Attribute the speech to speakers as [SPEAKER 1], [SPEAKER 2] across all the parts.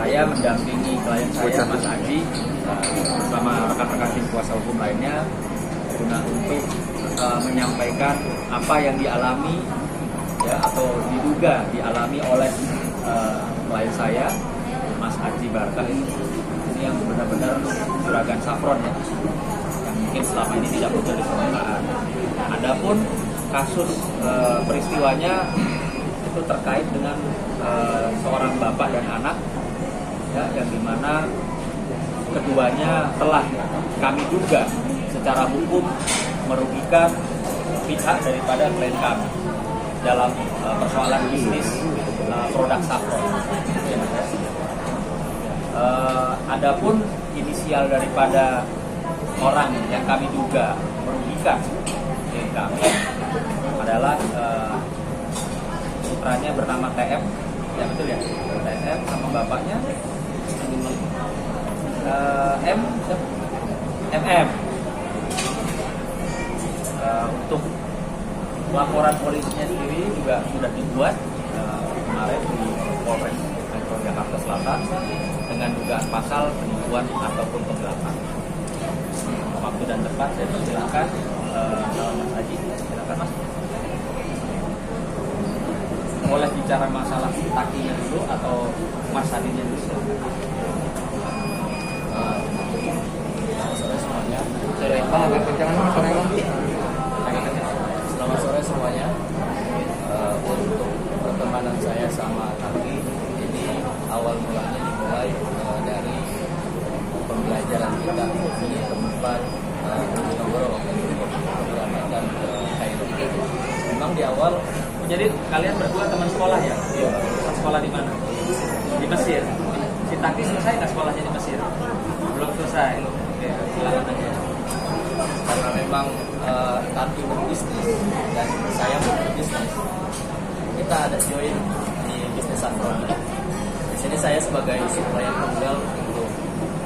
[SPEAKER 1] saya mendampingi klien saya Mas Aji bersama rekan-rekan tim kuasa hukum lainnya guna untuk menyampaikan apa yang dialami ya atau diduga dialami oleh klien saya Mas Aji Barkah ini yang benar-benar juragan saffron ya, yang mungkin selama ini tidak muncul di permukaan. Adapun kasus peristiwanya itu terkait dengan seorang bapak dan anak ya, yang dimana keduanya telah kami duga secara hukum merugikan pihak daripada klien kami dalam persoalan bisnis produk saffron. Adapun inisial daripada orang yang kami duga merugikan klien kami adalah putranya bernama TM, ya betul ya, TM sama bapaknya MM. Untuk laporan polisinya sendiri juga sudah dibuat kemarin di Polres Metro Jakarta Selatan dengan dugaan pasal penipuan ataupun penggelapan. Waktu dan tempat saya persilakan Mas Haji, silakan Mas. Boleh bicara masalah takinya dulu atau Mas Hadinya dulu?
[SPEAKER 2] Selamat sore semuanya. Selamat sore semuanya. Untuk pertemanan saya sama Taki ini awal mulanya dimulai dari pembelajaran kita di tempat Bojonegoro dan Kairo. Memang di awal.
[SPEAKER 1] Jadi kalian berdua teman sekolah ya?
[SPEAKER 2] Iya.
[SPEAKER 1] Sekolah di mana? Di Mesir. Si Taki selesai nggak sekolahnya di Mesir? Belum selesai. Oke, silakan aja.
[SPEAKER 2] Karena memang Taki berbisnis dan saya berbisnis, kita ada join di bisnis saffron. Di sini saya sebagai supplier tunggal untuk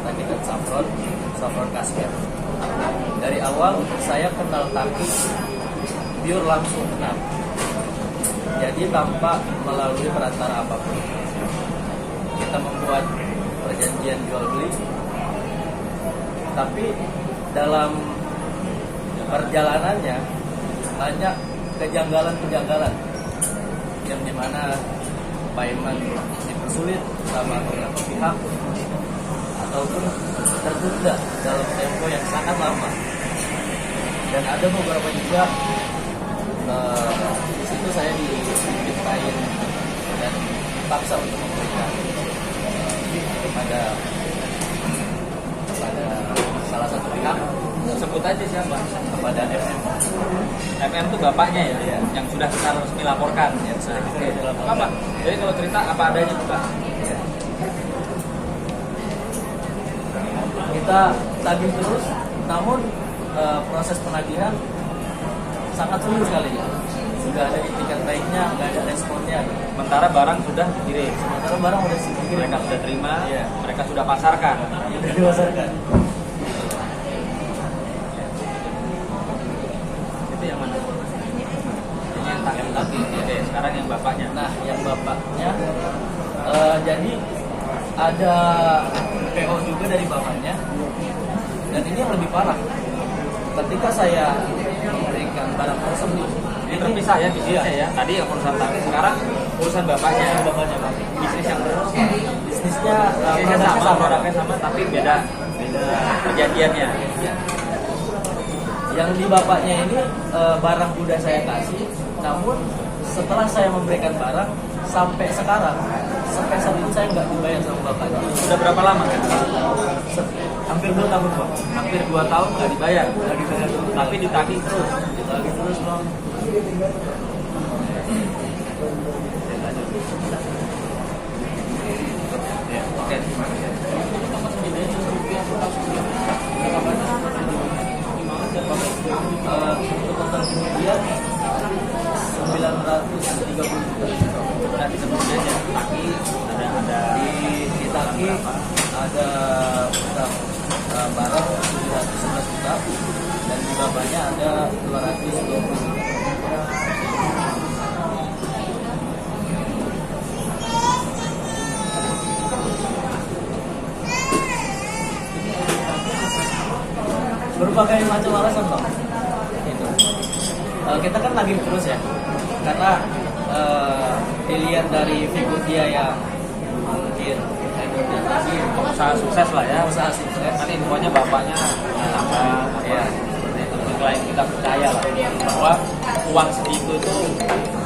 [SPEAKER 2] Taki dan saffron kasket. Dari awal saya kenal Taki pure langsung kenal. Jadi tanpa melalui perantara apapun, kita membuat perjanjian jual beli. Tapi dalam perjalanannya banyak kejanggalan-kejanggalan yang dimana payment dipersulit sama beberapa pihak ataupun tertunda dalam tempo yang sangat lama. Dan ada beberapa juga di situ saya dimintain dan dipaksa untuk memberikan kepada salah satu pihak.
[SPEAKER 1] Sebut aja siapa?
[SPEAKER 2] Kepada MM.
[SPEAKER 1] MM itu bapaknya ya,
[SPEAKER 2] Iya.
[SPEAKER 1] yang sudah kita resmi laporkan. Ya,
[SPEAKER 2] Oke.
[SPEAKER 1] apa? Jadi kalau cerita apa adanya Pak?
[SPEAKER 2] Ya. Kita tagih terus, namun proses penagihan sangat sulit sekali ya. Sudah ada itikat baiknya, nggak ada responnya.
[SPEAKER 1] Sementara barang sudah dikirim,
[SPEAKER 2] Sementara barang udah dikirim,
[SPEAKER 1] mereka sudah terima,
[SPEAKER 2] Iya.
[SPEAKER 1] mereka sudah pasarkan.
[SPEAKER 2] udah dipasarkan.
[SPEAKER 1] Itu yang mana? Ini yang tadi. Oke, sekarang yang bapaknya.
[SPEAKER 2] Nah, yang bapaknya, jadi ada PO juga dari bapaknya, dan ini yang lebih parah. Ketika saya memberikan barang tersebut,
[SPEAKER 1] Ini terpisah ya bisnisnya
[SPEAKER 2] Iya.
[SPEAKER 1] ya. Tadi yang perusahaan tadi, sekarang urusan bapaknya.
[SPEAKER 2] bapaknya Pak.
[SPEAKER 1] Bisnis yang terus.
[SPEAKER 2] Bisnisnya
[SPEAKER 1] Produknya sama, tapi beda perjanjiannya.
[SPEAKER 2] Yang di bapaknya ini barang udah saya kasih, namun setelah saya memberikan barang sampai sekarang, sampai saat ini saya nggak dibayar sama bapaknya.
[SPEAKER 1] Sudah berapa lama?
[SPEAKER 2] Hampir 2 tahun Pak.
[SPEAKER 1] Hampir 2 tahun nggak dibayar.
[SPEAKER 2] Nggak dibayar terus.
[SPEAKER 1] Tapi ditagih terus.
[SPEAKER 2] Ditagih terus Bang.
[SPEAKER 1] Ya, oke.
[SPEAKER 2] Untuk total kerugian 930 juta.
[SPEAKER 1] Sudah disebutnya ya. Taki ada
[SPEAKER 2] Di Taki ada utang barang 711 juta dan di bapaknya ada 220 juta. berbagai macam alasan bang. Itu. Kita kan lagi terus ya, karena dilihat dari figur dia yang mungkin
[SPEAKER 1] Usaha sukses lah ya.
[SPEAKER 2] usaha sukses.
[SPEAKER 1] Kan infonya bapaknya apa
[SPEAKER 2] Ya,
[SPEAKER 1] seperti itu. Selain kita percaya lah bahwa uang segitu itu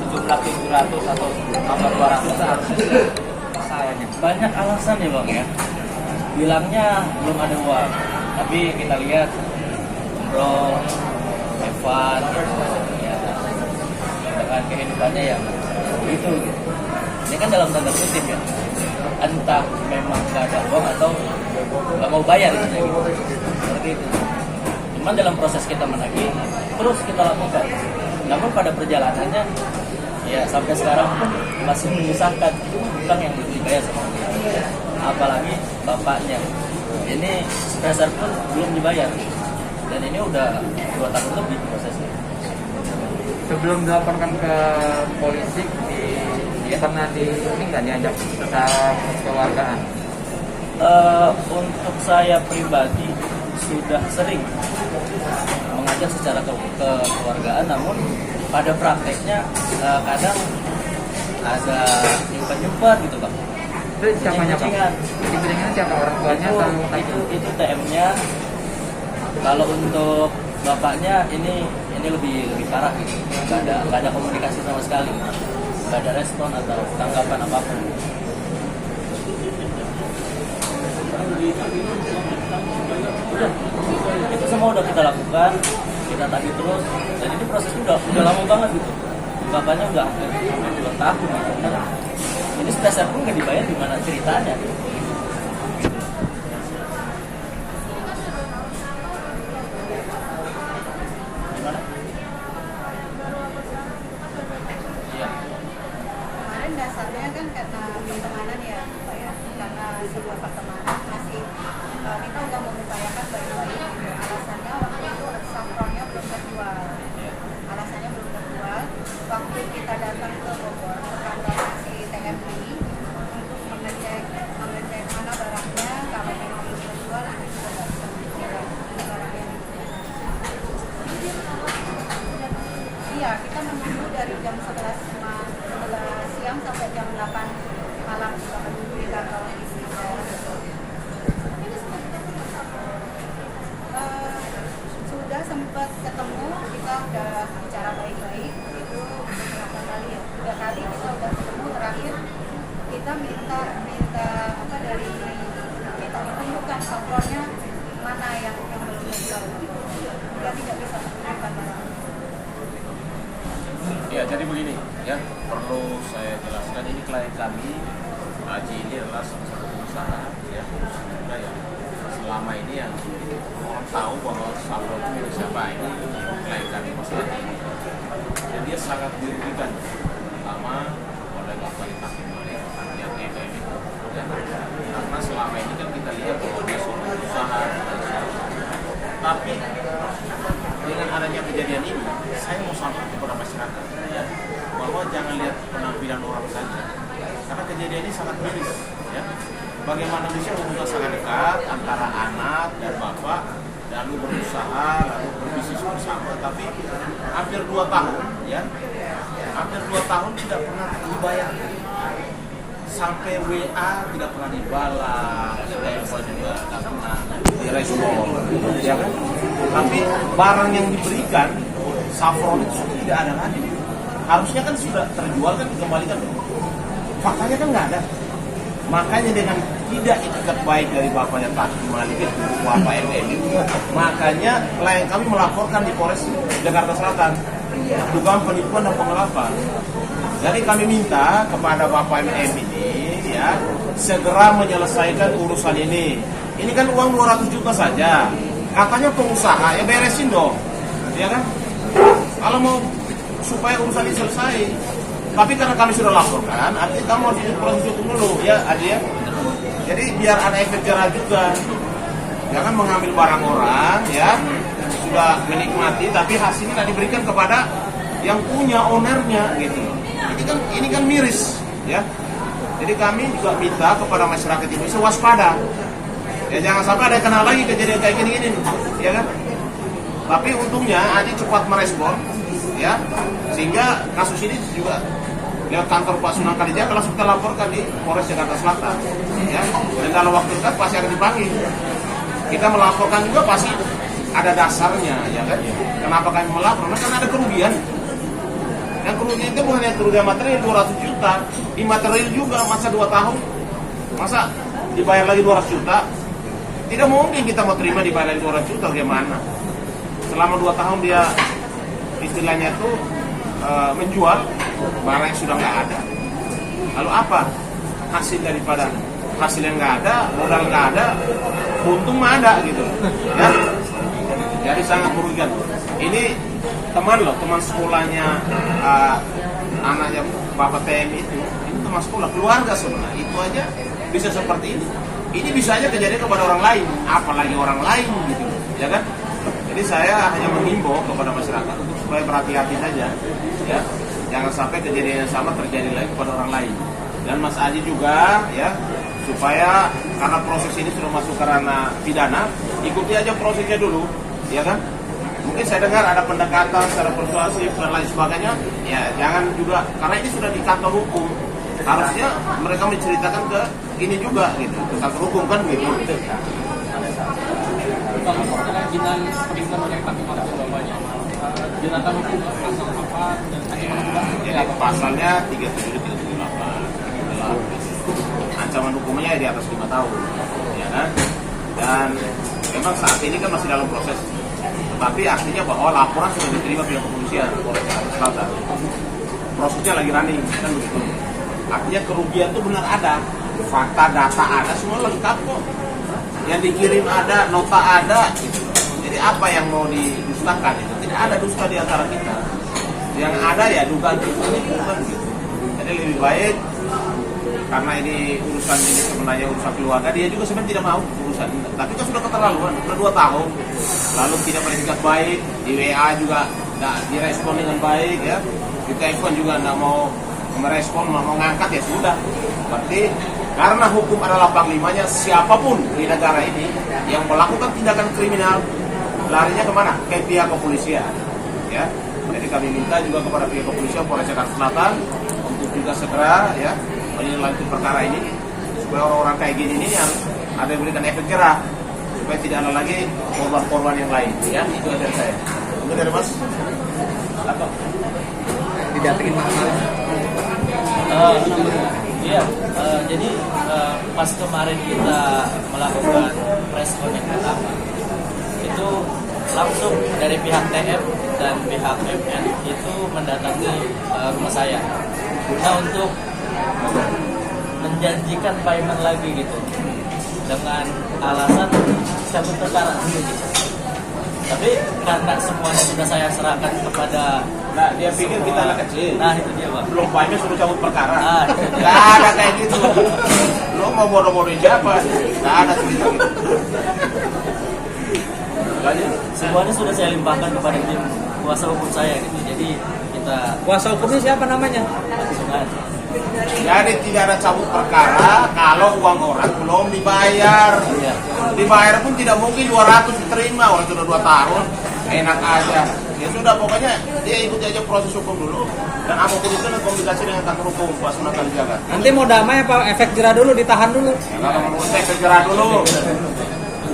[SPEAKER 1] sejumlah 700 atau tambah 200 harusnya sayangnya.
[SPEAKER 2] banyak alasan ya bang ya. Bilangnya belum ada uang, tapi kita lihat bro, Evan, ya, dengan kehidupannya yang itu. Ini kan dalam tanda kutip ya. Entah memang nggak ada uang atau nggak mau bayar gitu. Seperti itu. Cuman dalam proses kita menagih terus kita lakukan. Namun pada perjalanannya ya sampai sekarang pun masih menyusahkan utang yang belum dibayar sama dia. Apalagi bapaknya. Ini sebesar pun belum dibayar. Dan ini udah 2 tahun lebih prosesnya.
[SPEAKER 1] Sebelum dilaporkan ke polisi dia pernah ini nggak diajak secara kekeluargaan?
[SPEAKER 2] Untuk saya pribadi sudah sering mengajak secara kekeluargaan, namun pada prakteknya kadang ada nyimpan gitu bang.
[SPEAKER 1] Itu siapanya Pak? Kucing-kucingan siapa, orang tuanya atau
[SPEAKER 2] Itu TM-nya. Kalau untuk bapaknya ini lebih parah gitu. Nggak ada komunikasi sama sekali. Nggak ada respon atau tanggapan apapun. Udah, itu semua udah kita lakukan, kita tagih terus. Dan ini prosesnya udah lama banget gitu. Bapaknya udah hampir 2 tahun gitu. Ini sebesar pun nggak dibayar, gimana ceritanya? Gimana? Iya.
[SPEAKER 3] Kemarin dasarnya kan karena pertemanan ya, Pak ya, karena sebuah pertemanan masih kita udah mengupayakan baik-baik gitu. Alasannya waktu itu saffronnya belum terjual. Alasannya belum terjual. Waktu kita datang ke Bogor ke kantor si TMI untuk mengecek mana barangnya, kalau memang belum terjual itu juga nggak bisa menunjukkan barangnya. Iya, kita menunggu dari jam 11 siang sampai jam 8 malam kita menunggu di kantor polisi. Sudah sempat ketemu, kita udah bicara baik-baik itu beberapa kali ya. 3 kali kita udah ketemu, terakhir kita minta apa dari kita tunjukkan sampelnya mana yang belum terjual. Dia tidak bisa menunjukkan barang.
[SPEAKER 4] Ya, jadi begini ya, perlu saya jelaskan, ini klien kami Haji ini adalah salah satu pengusaha ya, sudah yang selama ini yang orang tahu bahwa sablon itu milik siapa, ini klien kami masalah ini. Dan dia sangat dirugikan sama oleh Bapak Hakim Malik yang MM itu ya. Karena selama ini kan kita lihat bahwa dia sudah usaha, tapi dengan adanya kejadian ini, saya mau sampaikan kepada masyarakat ya, bahwa jangan lihat penampilan orang saja, karena kejadian ini sangat miris ya. Bagaimana bisa hubungan sangat dekat antara anak dan bapak, lalu berusaha, lalu berbisnis bersama, tapi hampir 2 tahun ya, hampir 2 tahun tidak pernah dibayar, sampai WA tidak pernah dibalas, telepon juga tidak pernah direspon, ya kan? Tapi barang yang diberikan saffron itu tidak ada lagi. Harusnya kan sudah terjual kan dikembalikan. Faktanya kan nggak ada. Makanya dengan tidak etikat baik dari bapaknya Hakim Malik itu, Bapak MM itu, makanya klien kami melaporkan di Polres Jakarta Selatan dugaan penipuan dan penggelapan. Jadi kami minta kepada Bapak MM ini ya segera menyelesaikan urusan ini. Ini kan uang 200 juta saja. Katanya pengusaha, ya beresin dong, ya kan? Kalau mau supaya urusan ini selesai. Tapi karena kami sudah laporkan, artinya kamu harus proses hukum dulu, ya Adi ya. Jadi biar ada efek jerah juga. Jangan mengambil barang orang, ya sudah menikmati, tapi hasilnya tidak diberikan kepada yang punya ownernya, gitu. Ini kan miris, ya. Jadi kami juga minta kepada masyarakat Indonesia waspada. Ya jangan sampai ada yang kena lagi kejadian kayak gini-gini, ya kan? Tapi untungnya Aji cepat merespon, ya, sehingga kasus ini juga lewat kantor Pak Sunan Kalijaga langsung kita laporkan di Polres Jakarta Selatan, ya. Dan dalam waktu dekat pasti akan dipanggil. Kita melaporkan juga pasti ada dasarnya, ya kan? Kenapa kami melapor? Karena ada kerugian. Yang kerugian itu bukan hanya kerugian material 200 juta, imaterial juga masa 2 tahun. Masa dibayar lagi 200 juta? Tidak mungkin kita mau terima dibayar lagi 200 juta, bagaimana? Selama 2 tahun dia istilahnya itu menjual barang yang sudah nggak ada. Lalu apa hasil daripada hasil yang nggak ada, modal nggak ada, untung mah ada gitu, ya. Jadi sangat merugikan. Ini teman loh, teman sekolahnya anaknya Bapak TM itu teman sekolah, keluarga sebenarnya. Itu aja bisa seperti ini. Ini bisa aja kejadian kepada orang lain, apalagi orang lain gitu, ya kan? Jadi saya hanya mengimbau kepada masyarakat untuk supaya berhati-hati saja, ya. Jangan sampai kejadian yang sama terjadi lagi kepada orang lain. Dan Mas Aji juga, ya, supaya karena proses ini sudah masuk ke ranah pidana, ikuti aja prosesnya dulu, ya kan? Mungkin saya dengar ada pendekatan secara persuasif dan lain sebagainya, ya jangan juga, karena ini sudah di kantor hukum, harusnya mereka menceritakan ke ini juga gitu, ke kantor hukum kan gitu.
[SPEAKER 2] Kalau kerajinan perlindungan yang kami maksud bapaknya, jenatan hukum pasal apa dan
[SPEAKER 4] Jadi pasalnya 37 378 adalah ancaman hukumnya di atas 5 tahun, ya kan? Dan memang saat ini kan masih dalam proses, tetapi artinya bahwa laporan sudah diterima pihak kepolisian Polres Jakarta Selatan. Prosesnya lagi running, kan begitu. Artinya kerugian itu benar ada, fakta data ada, semua lengkap kok. Yang dikirim ada, nota ada, gitu. Jadi apa yang mau didustakan itu tidak ada dusta di antara kita. Yang ada ya dugaan itu bukan gitu. Jadi lebih baik karena ini urusan ini sebenarnya urusan keluarga, dia juga sebenarnya tidak mau urusan ini. Tapi kan sudah keterlaluan, sudah 2 tahun. Lalu tidak bersikap baik, di WA juga tidak direspon dengan baik, ya. Di telepon juga tidak mau merespon, mau ngangkat, ya sudah. Berarti karena hukum adalah panglimanya, siapapun di negara ini yang melakukan tindakan kriminal larinya kemana? Ke pihak kepolisian, ya. Jadi kami minta juga kepada pihak kepolisian Polres Jakarta Selatan untuk juga segera, ya, menindaklanjuti perkara ini supaya orang-orang kayak gini ini yang ada yang berikan efek jerah supaya tidak ada lagi korban-korban yang lain, ya. Itu dari saya. Mungkin dari Mas atau
[SPEAKER 1] Didatengin mahal.
[SPEAKER 2] Iya, jadi pas kemarin kita melakukan preskon yang pertama, itu langsung dari pihak TM dan pihak MN itu mendatangi rumah saya. Nah, untuk menjanjikan payment lagi gitu, dengan alasan cabut perkara dulu gitu. Tapi karena semuanya sudah saya serahkan kepada,
[SPEAKER 4] nah, dia pikir kita anak kecil.
[SPEAKER 2] Nah, itu dia, Pak.
[SPEAKER 4] Belum payment sudah cabut perkara.
[SPEAKER 2] Nah, itu dia.
[SPEAKER 4] Gak ada kayak gitu. Lo mau bodoh-bodohin siapa? Gak ada cerita gitu.
[SPEAKER 2] Semuanya sudah saya limpahkan kepada tim kuasa hukum saya gitu. Jadi kita
[SPEAKER 1] Kuasa hukumnya siapa namanya?
[SPEAKER 2] langsungan.
[SPEAKER 4] Jadi tidak ada cabut perkara kalau uang orang belum dibayar.
[SPEAKER 2] Iya.
[SPEAKER 4] Dibayar pun tidak mungkin 200 diterima, orang sudah 2 tahun. Enak aja. Ya sudah, pokoknya dia ikuti aja proses hukum dulu. Dan apapun itu komunikasi dengan kantor hukum Pak Sunan Kalijaga.
[SPEAKER 1] Nanti mau damai apa efek jerah dulu, ditahan dulu?
[SPEAKER 4] Ya, kalau mau efek jerah dulu.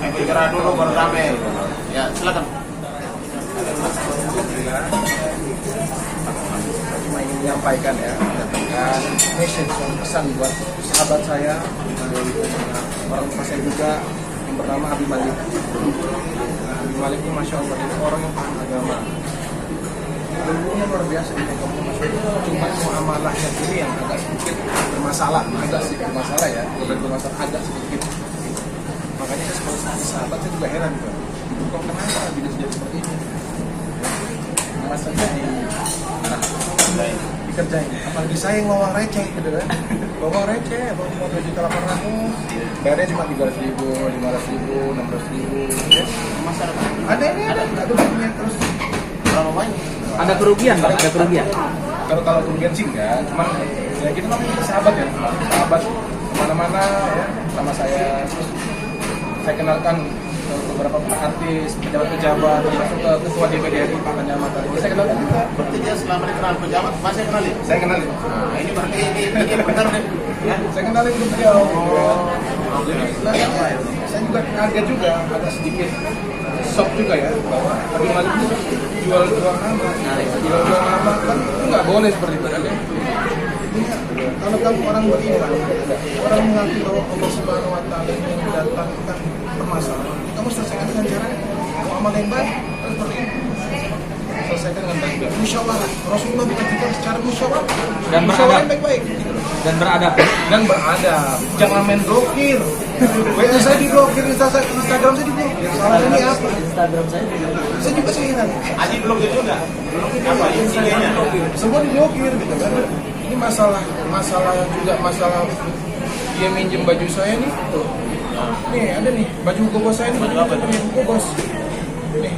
[SPEAKER 4] Efek jerah dulu baru damai. Ya, silakan.
[SPEAKER 5] Cuma ingin menyampaikan ya, menyampaikan message dan pesan buat sahabat saya, orang tua saya juga. Yang pertama Habib Malik. Habib Malik ini masya Allah, ini orang yang paham agama. Ilmunya luar biasa di kampung masyarakat. Cuma muamalahnya ini yang agak sedikit bermasalah, ya, bukan bermasalah, agak sedikit. Makanya saya sebagai sahabat saya juga heran juga. Kok kenapa bila jadi seperti ini? Maksudnya dikerjain, apalagi saya yang ngomong receh gitu kan. Ngomong receh, baru mau 2.800.000, bayarnya cuma 300.000, 500.000, 600.000, ya. Ada ini, ada banyak terus.
[SPEAKER 4] Berapa banyak?
[SPEAKER 1] Ada kerugian, Bang? Ada kerugian?
[SPEAKER 5] Kalau kerugian sih enggak, cuman ya kita namanya sahabat ya, sahabat kemana-mana ya, sama saya. Terus saya kenalkan beberapa artis, pejabat-pejabat, termasuk ke ketua DPD RI Pak Ganjar Matahari. Saya kenal juga.
[SPEAKER 4] Berarti dia selama dikenal pejabat, masih kenalin?
[SPEAKER 5] Saya kenalin.
[SPEAKER 4] Nah, ini berarti ini benar nih. Ya.
[SPEAKER 5] Saya kenalin ke beliau. Jadi saya juga kaget juga, agak sedikit shock juga ya bahwa Habib Malik itu jual nama kan itu nggak boleh seperti itu kan ya. Kalau kamu orang beriman, orang mengaku bahwa Allah Subhanahu Wa Taala yang mendatangkan permasalahan, kamu selesaikan dengan cara amal yang baik, seperti itu. Selesaikan dengan baik-baik. Musyawarah. Rasulullah mengajarkan secara musyawarah
[SPEAKER 1] Dan
[SPEAKER 5] musyawarah
[SPEAKER 1] beradab.
[SPEAKER 5] baik-baik.
[SPEAKER 1] Dan beradab.
[SPEAKER 5] Dan beradab. Jangan main blokir. WA saya diblokir, Instagram saya diblokir. Salah ini apa?
[SPEAKER 2] Instagram saya juga.
[SPEAKER 5] Saya juga heran.
[SPEAKER 4] Aji blokir juga. Apa intinya?
[SPEAKER 5] Semua diblokir gitu kan. Ini masalah juga masalah dia minjem baju saya nih. Tuh. Nih ada nih baju koko saya nih.
[SPEAKER 4] Baju apa itu?
[SPEAKER 5] Kokos. Nih.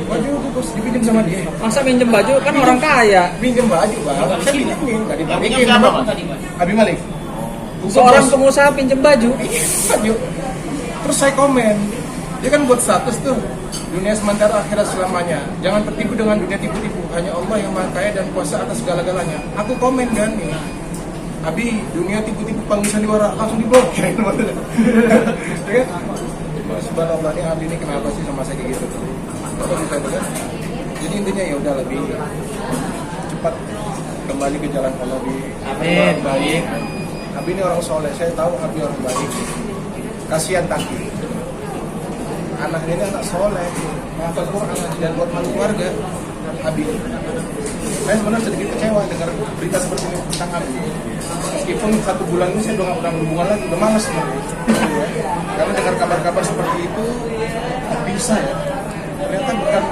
[SPEAKER 5] Baju kokos dipinjam sama dia.
[SPEAKER 1] Masa minjem baju kan orang kaya.
[SPEAKER 5] Pinjam baju bang. Saya pinjemin. Nggak
[SPEAKER 4] Yang
[SPEAKER 5] dibalikin.
[SPEAKER 4] pinjam siapa, Pak?
[SPEAKER 5] Habib Malik.
[SPEAKER 1] Seorang pengusaha pinjem baju.
[SPEAKER 5] Baju. Terus saya komen. Dia kan buat status tuh. Dunia sementara, akhirat selamanya. Jangan tertipu dengan dunia tipu-tipu. Hanya Allah yang maha kaya dan kuasa atas segala-galanya. Aku komen kan nih. Abi, dunia tipu-tipu panggung sandiwara langsung diblokir. Ya kan? Subhanallah, ini Abi ini kenapa sih sama saya kayak gitu? Apa bisa kan? Jadi intinya ya udah lebih cepat kembali ke jalan Allah di
[SPEAKER 1] Amin.
[SPEAKER 5] baik. Abi ini orang soleh, saya tahu Abi orang baik. Kasihan Taki. Anaknya ini anak soleh, menghafal Quran dan buat malu keluarga. Abi, saya sebenarnya sedikit kecewa dengar berita seperti ini tentang Abi. Meskipun 1 bulan ini saya udah nggak pernah berhubungan lagi, udah malas sebenarnya. Karena dengar kabar-kabar seperti itu, bisa ya. Ternyata bukan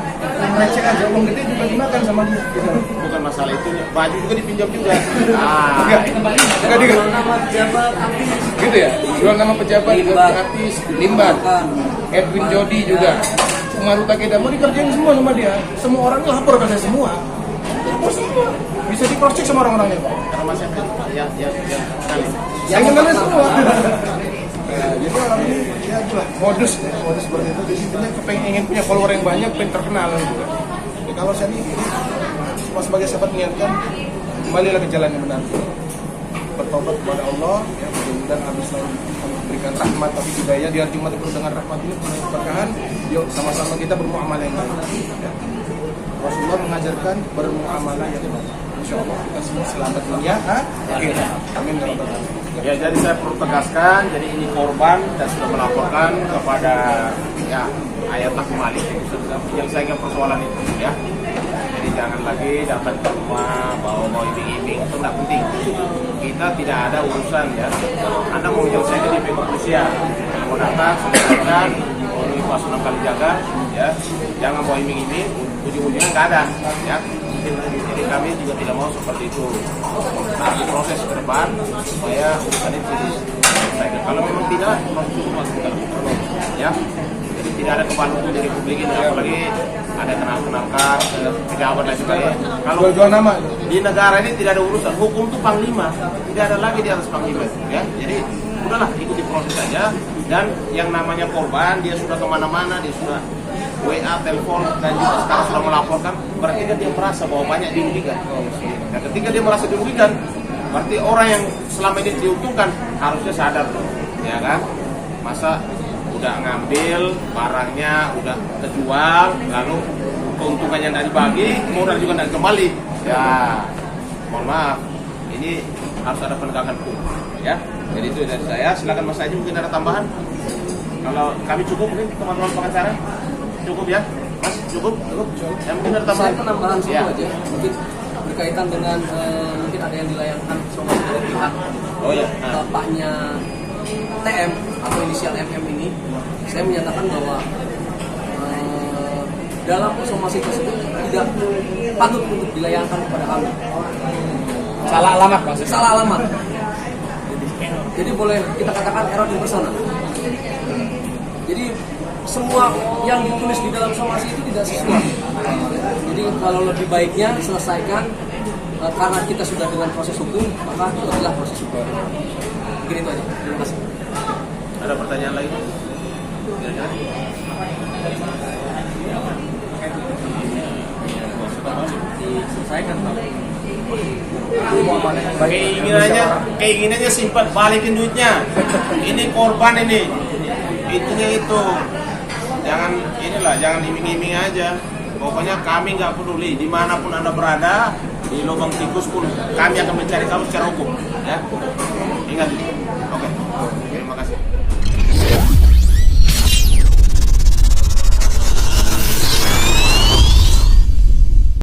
[SPEAKER 5] receh aja, uang gede juga dimakan sama dia. Gitu.
[SPEAKER 4] Bukan masalah itu, baju juga dipinjam juga.
[SPEAKER 5] Enggak,
[SPEAKER 2] Nama pejabat artis.
[SPEAKER 5] gitu ya. Jual nama pejabat,
[SPEAKER 2] Limbat.
[SPEAKER 5] artis, Limbat, Edwin Jody juga. Umaru Takeda mau dikerjain semua sama dia. Semua orang lapor pada semua. Lapor semua. Bisa di cross check sama orang-orangnya.
[SPEAKER 4] Karena masih yang kenalin.
[SPEAKER 5] Saya kenalnya semua. Nah, jadi orang ini ya itulah modus seperti itu. Di intinya kepengen ingin punya follower yang banyak, pengen terkenal juga. Jadi kalau saya ini cuma sebagai sahabat niatkan kembalilah ke jalan yang benar. Bertobat kepada Allah, ya mudah-mudahan habis selalu memberikan rahmat tapi hidayah di hari Jumat penuh dengan rahmat ini penuh keberkahan. Yuk sama-sama kita bermuamalah yang baik. Ya. Rasulullah mengajarkan bermuamalah yang baik. Insya Allah kita semua selamat dunia, akhir. Amin ya rabbal alamin.
[SPEAKER 4] Ya, jadi saya perlu tegaskan, jadi ini korban dan sudah melaporkan kepada ya Ayat Habib Malik yang saya ingat persoalan itu ya. Jadi jangan lagi datang ke rumah bawa iming-iming, itu tidak penting. Kita tidak ada urusan ya. Anda mau menyelesaikan di pihak kepolisian, mau datang selesaikan, mau pasang kali jaga, ya jangan bawa iming-iming, ujung-ujungnya nggak ada, ya. Jadi kami juga tidak mau seperti itu. Nah, proses ke depan supaya urusan itu diselesaikan. Kalau memang tidak, proses hukum harus kita lakukan, ya. Jadi tidak ada kepaluan dari publik ini, apalagi ada kenal-kenalkan, pejabat dan sebagainya. Kalau
[SPEAKER 5] Jual nama.
[SPEAKER 4] di negara ini tidak ada urusan, hukum itu panglima, tidak ada lagi di atas panglima, ya. Jadi udahlah ikuti proses saja. Dan yang namanya korban, dia sudah kemana-mana, dia sudah WA, telepon, dan juga sekarang sudah melaporkan, berarti kan dia merasa bahwa banyak dirugikan. Nah, ketika dia merasa dirugikan, berarti orang yang selama ini diuntungkan harusnya sadar, ya kan? Masa udah ngambil barangnya, udah kejual, lalu keuntungannya tidak dibagi, modal juga tidak kembali. Ya, mohon maaf, ini harus ada penegakan hukum, ya. Jadi itu dari saya. Silakan Mas Haji, mungkin ada tambahan. Kalau kami cukup, mungkin teman-teman pengacara. Cukup ya, Mas, cukup. Ya, mungkin ada tambahan.
[SPEAKER 2] Saya penambahan satu
[SPEAKER 4] Ya.
[SPEAKER 2] aja, mungkin berkaitan dengan mungkin ada yang dilayangkan somasi dari pihak
[SPEAKER 4] Oh ya.
[SPEAKER 2] bapaknya TM atau inisial MM ini. Saya menyatakan bahwa dalam somasi tersebut tidak patut untuk dilayangkan kepada kami.
[SPEAKER 1] Salah alamat maksudnya.
[SPEAKER 2] Salah alamat. Jadi boleh kita katakan error in persona. Jadi semua yang ditulis di dalam somasi itu tidak sesuai. Jadi kalau lebih baiknya selesaikan karena kita sudah dengan proses hukum, maka ikutilah proses hukum. Mungkin itu aja. Terima kasih.
[SPEAKER 4] Ada pertanyaan lagi?
[SPEAKER 1] Diselesaikan Pak.
[SPEAKER 4] Keinginannya simpel, balikin duitnya. Ini korban ini. Itunya itu. Jangan iming-iming aja. Pokoknya kami nggak peduli dimanapun Anda berada, di lubang tikus pun kami akan mencari kamu secara hukum. Ya, ingat. Oke. Terima kasih.